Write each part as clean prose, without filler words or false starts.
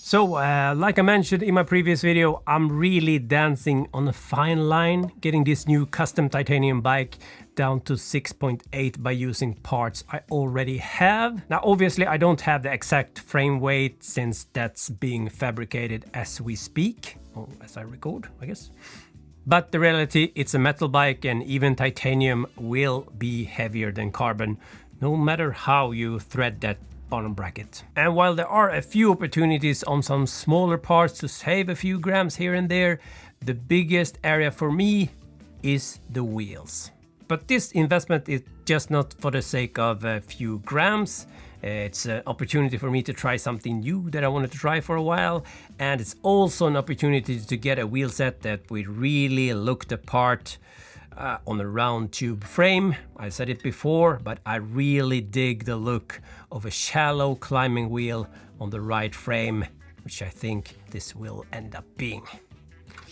So, like I mentioned in my previous video, I'm really dancing on a fine line, getting this new custom titanium bike down to 6.8 by using parts I already have. Now, obviously, I don't have the exact frame weight since that's being fabricated as we speak, or as I record, I guess. But the reality, it's a metal bike and even titanium will be heavier than carbon, no matter how you thread that bottom bracket. And while there are a few opportunities on some smaller parts to save a few grams here and there, the biggest area for me is the wheels. But this investment is just not for the sake of a few grams. It's an opportunity for me to try something new that I wanted to try for a while, and it's also an opportunity to get a wheel set that we really look the part on a round tube frame. I said it before, but I really dig the look of a shallow climbing wheel on the right frame, which I think this will end up being.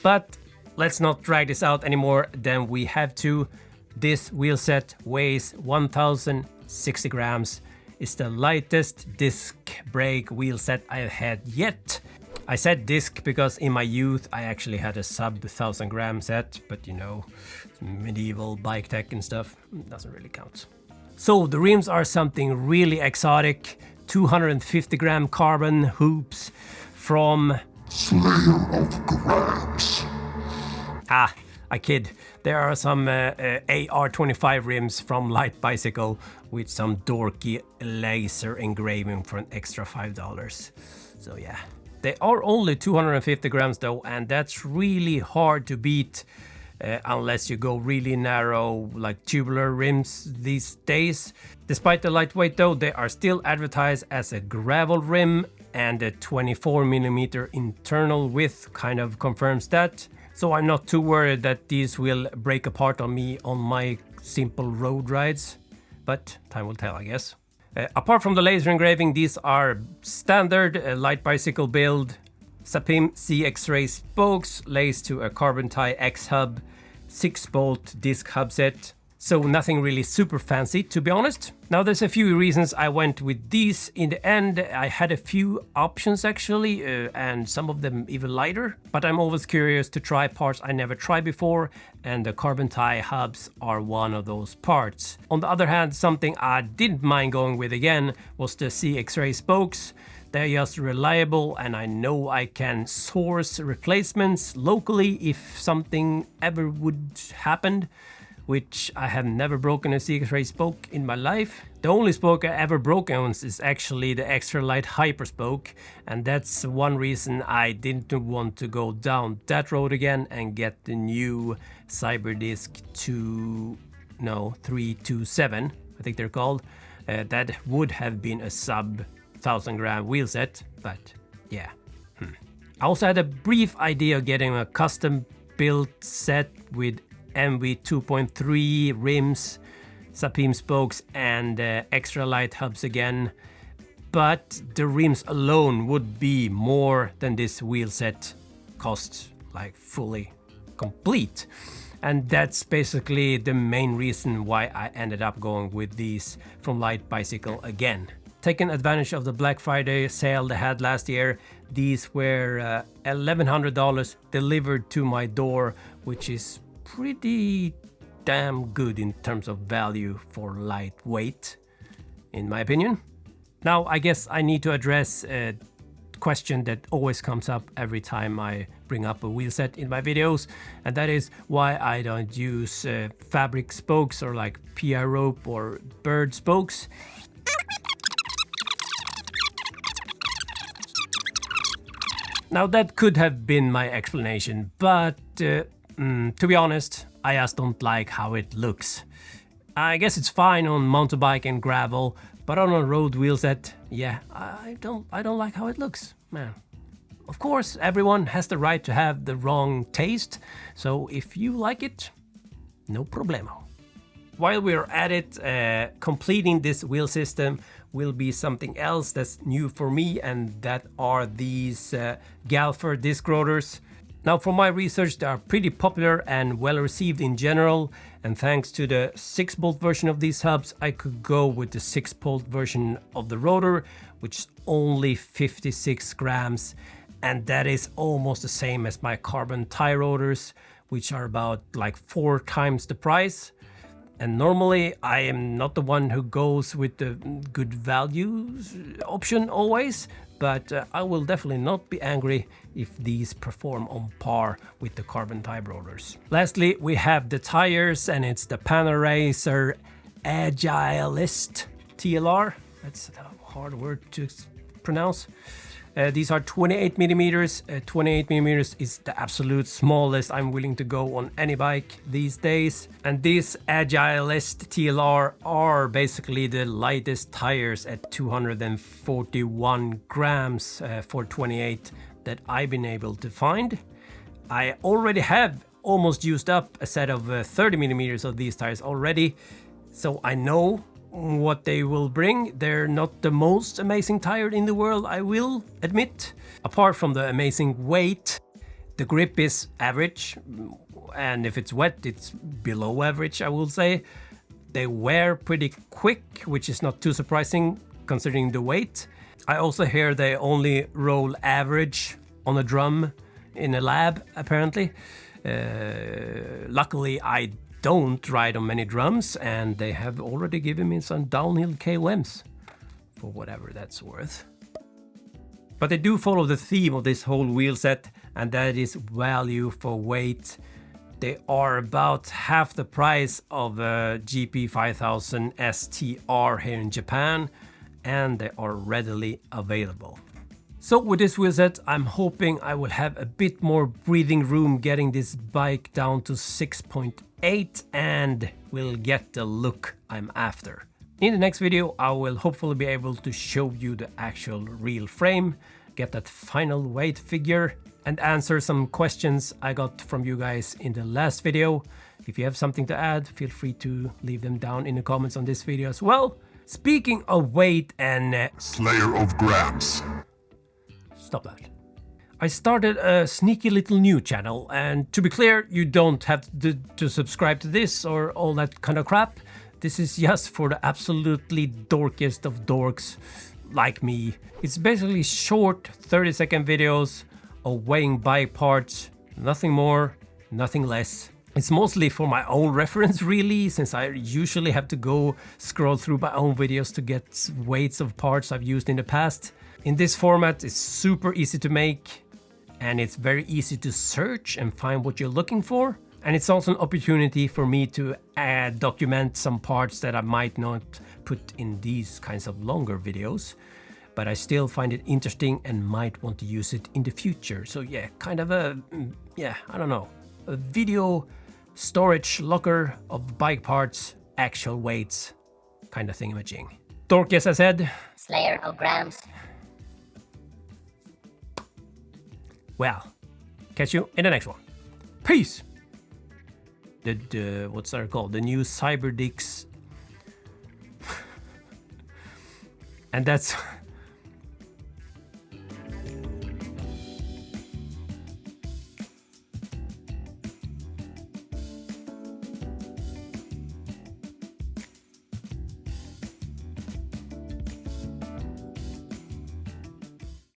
But let's not drag this out anymore than we have to. This wheel set weighs 1,060 grams. It's the lightest disc brake wheel set I've had yet. I said disc because in my youth I actually had a sub 1,000 gram set, but you know, medieval bike tech and stuff doesn't really count. So the rims are something really exotic. 250 gram carbon hoops from Slayer of Grams. I kid. There are some AR25 rims from Light Bicycle with some dorky laser engraving for an extra $5. So yeah. They are only 250 grams though, and that's really hard to beat unless you go really narrow like tubular rims these days. Despite the lightweight though, they are still advertised as a gravel rim, and a 24mm internal width kind of confirms that. So I'm not too worried that these will break apart on me on my simple road rides, but time will tell, I guess. Apart from the laser engraving, these are standard Light Bicycle build, Sapim CX-ray spokes laced to a carbon tie X hub, 6-bolt disc hub set. So nothing really super fancy, to be honest. Now there's a few reasons I went with these. In the end, I had a few options actually, and some of them even lighter. But I'm always curious to try parts I never tried before, and the carbon tie hubs are one of those parts. On the other hand, something I didn't mind going with again was the CX-ray spokes. They're just reliable, and I know I can source replacements locally if something ever would happen, which I have never broken a CX-ray spoke in my life. The only spoke I ever broken is actually the extra light hyper spoke, and that's one reason I didn't want to go down that road again and get the new Cyberdisc 327, I think they're called. That would have been a sub 1,000 gram wheel set, but yeah. I also had a brief idea of getting a custom built set with MV 2.3 rims, Sapim spokes, and extra light hubs again. But the rims alone would be more than this wheel set costs, like fully complete. And that's basically the main reason why I ended up going with these from Light Bicycle again. Taking advantage of the Black Friday sale they had last year, these were $1,100 delivered to my door, which is pretty damn good in terms of value for lightweight, in my opinion. Now, I guess I need to address a question that always comes up every time I bring up a wheel set in my videos, and that is why I don't use fabric spokes or like PI rope or Berd spokes. Now, that could have been my explanation, but to be honest, I just don't like how it looks. I guess it's fine on mountain bike and gravel, but on a road wheel set, yeah, I don't like how it looks, man. Of course, everyone has the right to have the wrong taste, so if you like it, no problemo. While we're at it, completing this wheel system will be something else that's new for me, and that are these Galfer disc rotors. Now, from my research, they are pretty popular and well received in general, and thanks to the 6-bolt version of these hubs, I could go with the 6-bolt version of the rotor, which only 56 grams, and that is almost the same as my carbon tie rotors, which are about like 4 times the price. And normally I am not the one who goes with the good value option always, but I will definitely not be angry if these perform on par with the carbon tie rotors. Lastly, we have the tires, and it's the Panaracer Agilest TLR. That's a hard word to pronounce. These are 28 millimeters. 28 millimeters is the absolute smallest I'm willing to go on any bike these days. And these Agilest TLR are basically the lightest tires at 241 grams for 28 that I've been able to find. I already have almost used up a set of 30 millimeters of these tires already, so I know what they will bring. They're not the most amazing tire in the world, I will admit. Apart from the amazing weight, the grip is average, and if it's wet, it's below average, I will say. They wear pretty quick, which is not too surprising considering the weight. I also hear they only roll average on a drum in a lab, apparently. Luckily, I don't ride on many drums, and they have already given me some downhill KOMs, for whatever that's worth. But they do follow the theme of this whole wheel set, and that is value for weight. They are about half the price of a GP 5000 STR here in Japan, and they are readily available. So with this wheel set, I'm hoping I will have a bit more breathing room getting this bike down to 6.8 and will get the look I'm after. In the next video, I will hopefully be able to show you the actual real frame, get that final weight figure, and answer some questions I got from you guys in the last video. If you have something to add, feel free to leave them down in the comments on this video as well. Speaking of weight and Slayer of grams. Stop that. I started a sneaky little new channel, and to be clear, you don't have to subscribe to this or all that kind of crap. This is just for the absolutely dorkiest of dorks like me. It's basically short 30-second videos of weighing bike parts, nothing more, nothing less. It's mostly for my own reference really, since I usually have to go scroll through my own videos to get weights of parts I've used in the past. In this format, it's super easy to make, and it's very easy to search and find what you're looking for. And it's also an opportunity for me to document some parts that I might not put in these kinds of longer videos, but I still find it interesting and might want to use it in the future. So yeah, kind of a, I don't know, a video storage locker of bike parts, actual weights, kind of thingamajig. Dork, as I said. Slayer of grams. Well, catch you in the next one. Peace! What's that called? The new Cyberdix. And that's